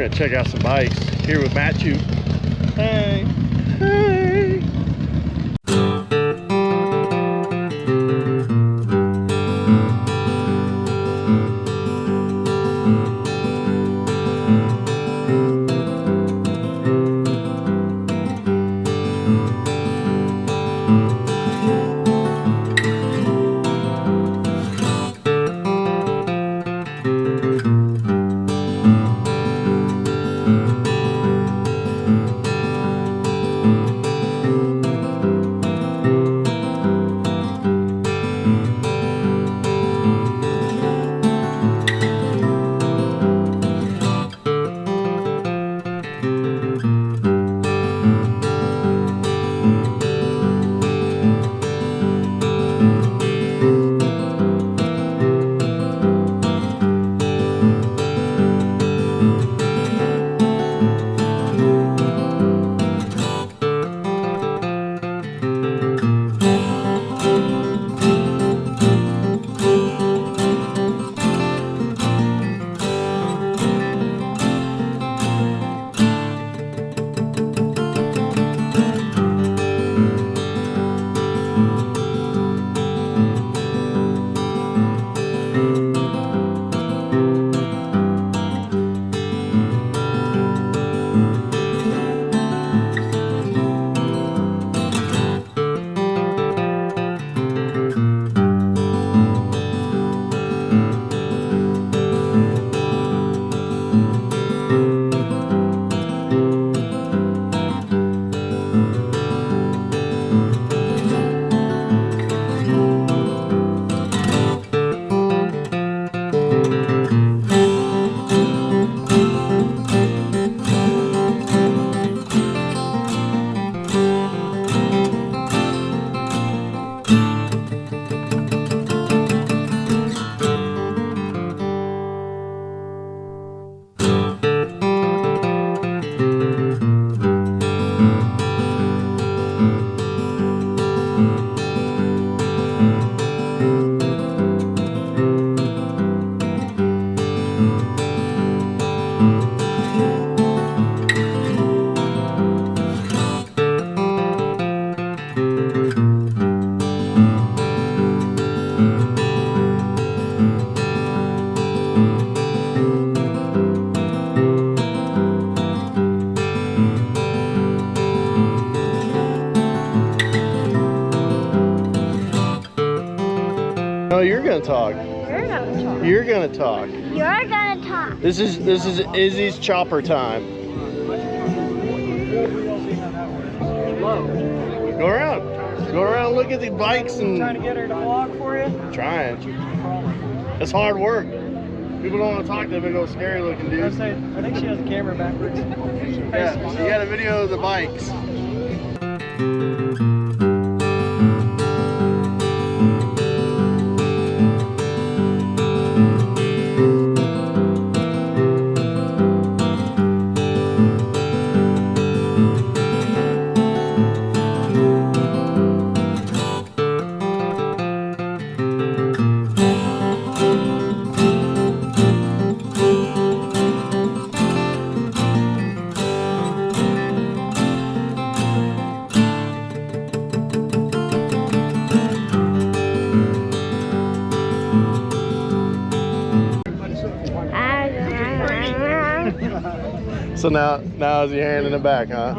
We're gonna check out some bikes here with Matthew. Hey. Hey. No, you're gonna talk. You're gonna talk. You're gonna talk. You're gonna talk. This is Izzy's Chopper Time. Go around. Go around, look at the bikes and Trying to get her to vlog for you? trying. It's hard work. People don't want to talk to big old scary looking I dudes. think she has the camera backwards. Yeah, you got a video of the bikes. So now is your hand in the back, huh?